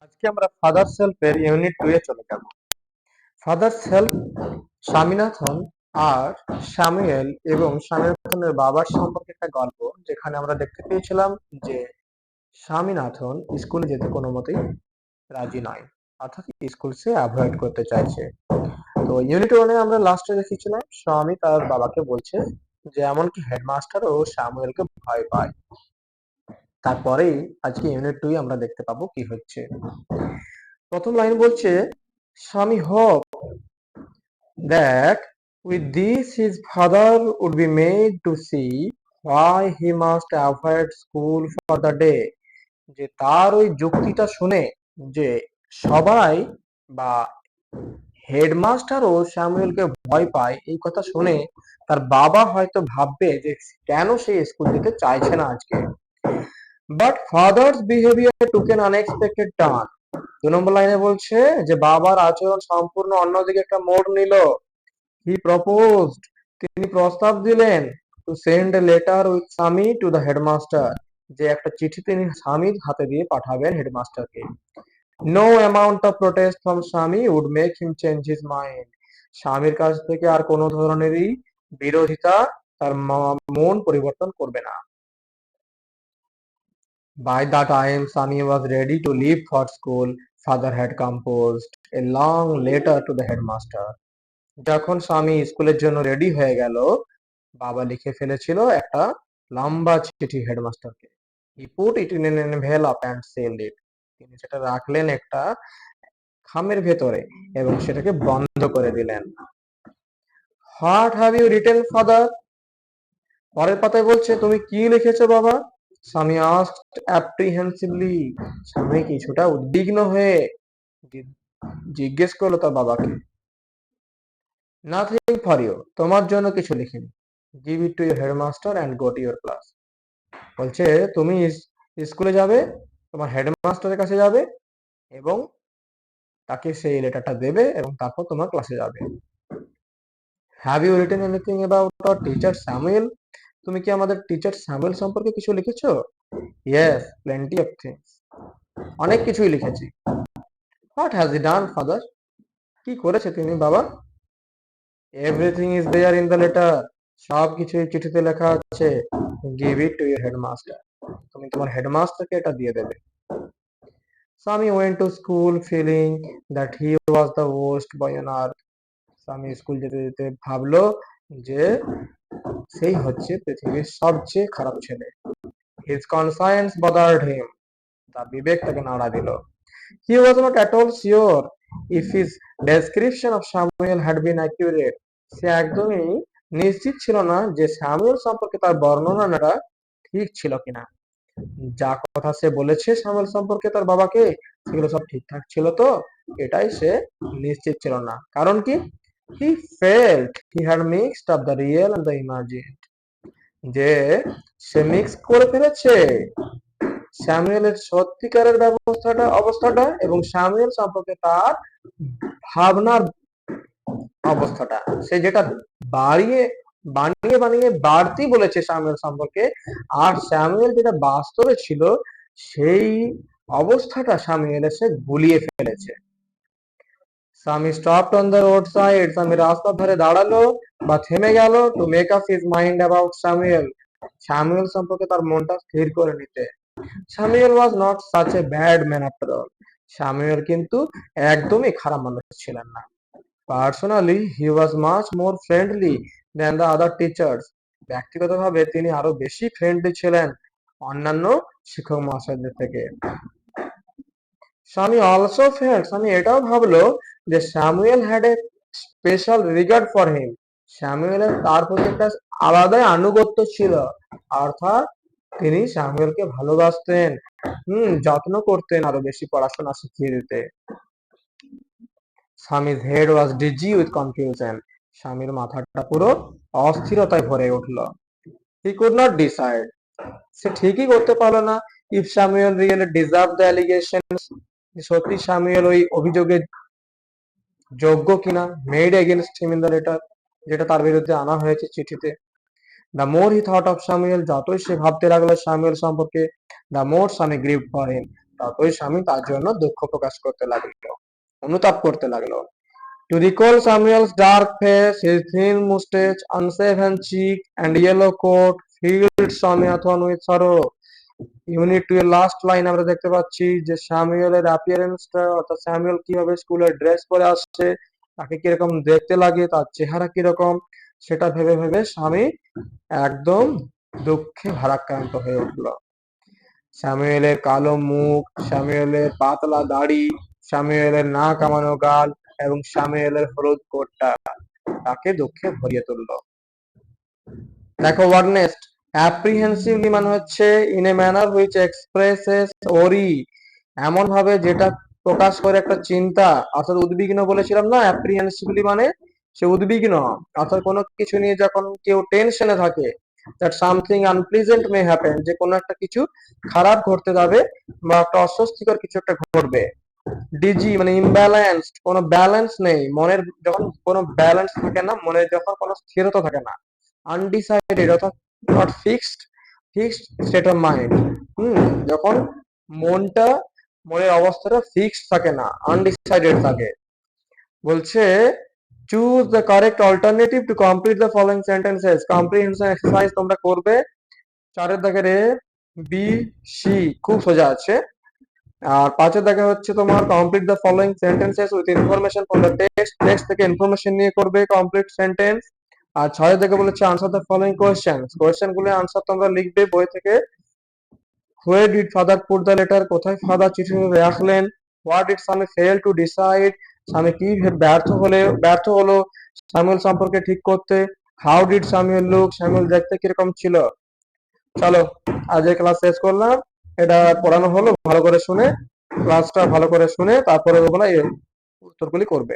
আজকে আমরা ফাদার সেলফের ইউনিট 2 এ চলে যাব। ফাদার সেলফ স্বামীনাথন আর স্যামুয়েল এবং স্বামীনাথনের বাবার সম্পর্কে একটা গল্প, যেখানে আমরা দেখতে পেয়েছিলাম যে স্বামীনাথন স্কুলে যেতে কোনো মতেই রাজি নয়, অর্থাৎ স্কুল সে অ্যাভয়েড করতে চাইছে। তো ইউনিট 1 এ আমরা লাস্টে দেখেছিলাম স্বামী তার বাবাকে বলছে যে এমনকি হেডমাস্টার ও স্যামুয়েলকে ভয় পায়। তারপরেই আজকে ইউনিট 2 আমরা দেখতে পাবো কি হচ্ছে। প্রথম লাইন বলছে, স্বামী hope that with this his father would be made to see why he must avoid school for the day। যে তার ওই যুক্তিটা শুনে, যে সবাই বা হেডমাস্টার ও স্যামুয়েলকে ভয় পায়, এই কথা শুনে তার বাবা হয়তো ভাববে যে কেন সে স্কুল যেতে চাইছে না আজকে। But father's behaviour took an unexpected turn. 2 নম্বর লাইনে বলছে যে বাবার আচরণ সম্পূর্ণ অন্যদিকে একটা মোড় নিল। হি প্রপোজড, তিনি প্রস্তাব দিলেন, to send a letter with Swami to the headmaster, যে একটা চিঠি তিনি স্বামীর হাতে দিয়ে পাঠাবেন হেডমাস্টারকে। No amount of protest from Swami would make him change his mind. স্বামীর কাছ থেকে আর কোনো ধরনেরই বিরোধিতা তার মন পরিবর্তন করবে না। By the time Sami was ready to leave for school, father had composed a long letter to the headmaster. যখন স্বামী স্কুলের জন্য রেডি হয়ে গেল, বাবা লিখে ফেলেছিল একটা লম্বা চিঠি হেডমাস্টারকে। He put it in an envelope and sealed it. তিনি সেটা রাখলেন একটা খামের ভেতরে এবং সেটাকে বন্ধ করে দিলেন। What have you written, father? পরের পাতায় বলছে, তুমি কি লিখেছো বাবা? স্বামী asked apprehensively. স্বামী কিছুটা উদ্বিগ্ন হয়ে জিজ্ঞেস করলো তার বাবাকে। নাথিং ফর ইউ, তোমার জন্য কিছু লিখিনি। Give it to your headmaster and go to your class. বলছে তুমি স্কুলে যাবে, তোমার হেডমাস্টারের কাছে যাবে এবং তাকে সেই লেটারটা দেবে এবং তারপর তোমার ক্লাসে যাবে। Have you written anything about our teacher Samuel? তুমি কি আমাদের টিচার স্যামুয়েল সম্পর্কে কিছু লিখেছো? Yes, plenty of things. অনেক কিছুই লিখেছি। What has he done, father? কি করেছে তিনি বাবা? Everything is there in the letter. সব কিছুই চিঠিতে লেখা আছে। Give it to your headmaster, তুমি তোমার হেডমাস্টারকে এটা দিয়ে দেবে। Swami went to school feeling that he was the worst boy on earth. স্বামী স্কুল যেতে যেতে ভাবলো যে সেই হচ্ছে পৃথিবীর সবচেয়ে খারাপ ছেলে। হিজ কনসায়েন্স বদার্ড হিম, তার বিবেক তাকে নাড়া দিল। He was not at all sure if his description of Samuel had been accurate. সে একদমই নিশ্চিত ছিল না যে স্যামুয়েল সম্পর্কে তার বর্ণনাটা ঠিক ছিল কিনা। যা কথা সে বলেছে স্যামুয়েল সম্পর্কে তার বাবাকে, সেগুলো সব ঠিকঠাক ছিল তো, এটাই সে নিশ্চিত ছিল না। কারণ কি? He felt he had mixed up the real and the imagined. যে সে মিক্স করে ফেলেছে স্যামুয়েলের সত্যিকারের অবস্থাটা এবং স্যামুয়েল সম্পর্কে তার ভাবনার অবস্থাটা। সে যেটা বাড়িয়ে বানিয়ে বানিয়ে বাড়তি বলেছে স্যামুয়েল সম্পর্কে, আর স্যামুয়েল যেটা বাস্তবে ছিল সেই অবস্থাটা স্যামুয়েল এসে গুলিয়ে ফেলেছে। স্বামী stopped on the road side, স্বামী রাস্তার ধারে দাঁড়ালো বা থেমে গেল, to make up his mind about Samuel, Samuel সম্পর্কে তার মনটা স্থির করে নিতে। Samuel was not such a bad man after all. Samuel কিন্তু একদমই খারাপ মানুষ ছিলেন না। Personally he was much more friendly than the other teachers. ব্যক্তিগতভাবে তিনি আরো বেশি ফ্রেন্ডলি ছিলেন অন্যান্য শিক্ষক মহাশয়দের থেকে। স্বামী অলসো ফেল্ট, স্বামী এটাও ভাবলো যে Samuel had a special regard for him, স্যামুয়েলের তার প্রতি একটা আলাদাই আনুগত্য ছিল, অর্থাৎ তিনি স্যামুয়েলকে ভালোবাসতেন, যত্ন করতেন আরো বেশি পড়াশোনা শিখিয়ে দিতে। স্বামীর head was dizzy with confusion, স্বামীর মাথাটা পুরো অস্থিরতায় ভরে উঠল। হি কুড নট ডিসাইড, সে ঠিকই করতে পারলো না if Samuel really deserve the allegations, সত্যি স্যামুয়েল ওই অভিযোগের যোগ্য কিনা, made against him in the letter, যেটা তার বিরুদ্ধে আনা হয়েছে চিঠিতে। The more he thought of Samuel, যতই সে ভাবতে লাগলো স্যামুয়েল সম্পর্কে, দ্য মোর স্বামী গ্রিভ ফর হিম, ততই স্বামী তার জন্য দুঃখ প্রকাশ করতে লাগলো, অনুতাপ করতে লাগলো। To recall Samuel's dark face, his thin mustache, unshaven cheek, and yellow coat filled Samiathon with sorrow. Unit 2 এর লাস্ট লাইন আমরা দেখতে পাচ্ছি যে স্যামুয়েলের অ্যাপিয়ারেন্সটা, অর্থাৎ স্যামুয়েল কিভাবে স্কুলের ড্রেস পরে আসছে, তাকে কিরকম দেখতে লাগে, তার চেহারা কিরকম, সেটা ভেবে ভেবে স্বামী একদম দুঃখে ভারাক্রান্ত হয়ে উঠল। স্যামুয়েলের কালো মুখ, স্যামুয়েলের পাতলা দাড়ি, স্যামুয়েলের না কামানো গাল এবং স্যামুয়েলের হলুদ কোটটা তাকে দুঃখে ভরিয়ে তুলল। দেখো ওয়ার্ড নেক্সট, অ্যাপ্রিহেন্সিভলি মানে হচ্ছে in a manner which expresses ওরি, এমন ভাবে যেটা প্রকাশ করে একটা চিন্তা, অর্থাৎ উদ্বিগ্ন বলেছিলাম না, অ্যাপ্রিহেন্সিভলি মানে সে উদ্বিগ্ন, অর্থাৎ কোনো কিছু নিয়ে যখন কেউ টেনশনে থাকে, that something unpleasant may happen, যে কোনো একটা কিছু খারাপ ঘটতে যাবে বা একটা অস্বস্তিকর কিছু একটা ঘটবে। ডিজি মানে ইমব্যালেন্সড, কোনো ব্যালেন্স নেই মনের, যখন কোনো ব্যালেন্স থাকে না মনের, যখন কোনো স্থিরতা থাকে না। আনডিসাইডেড অর্থাৎ not fixed state of mind, যখন মনটা, মনের অবস্থাটা ফিক্সড থাকে না, আনডিসাইডেড থাকে। বলছে choose the correct alternative to complete the following sentences. Comprehension exercise তোমরা করবে 4 দাগের এ বি সি, খুব সোজা আছে। আর 5 দাগে হচ্ছে তোমার complete the following sentences with information from the text, text থেকে ইনফরমেশন নিয়ে করবে কমপ্লিট সেন্টেন্স। আর 6 দাগে বলেছে answer the following questions, question গুলো আনসার তোমরা লিখবে বই থেকে। Where did father put the letter, কোথায় ফাদার চিঠি রাখলেন। What did Sami fail to decide, স্বামী কি ব্যর্থ হলো স্যামুয়েল সম্পর্কে ঠিক করতে। How did Samuel look, Samuel দেখতে কিরকম ছিল। চলো আজ এই ক্লাস শেষ করলাম, এটা পড়ানো হলো, ভালো করে শুনে, ক্লাসটা ভালো করে শুনে তারপরে ওগুলো উত্তরগুলি করবে।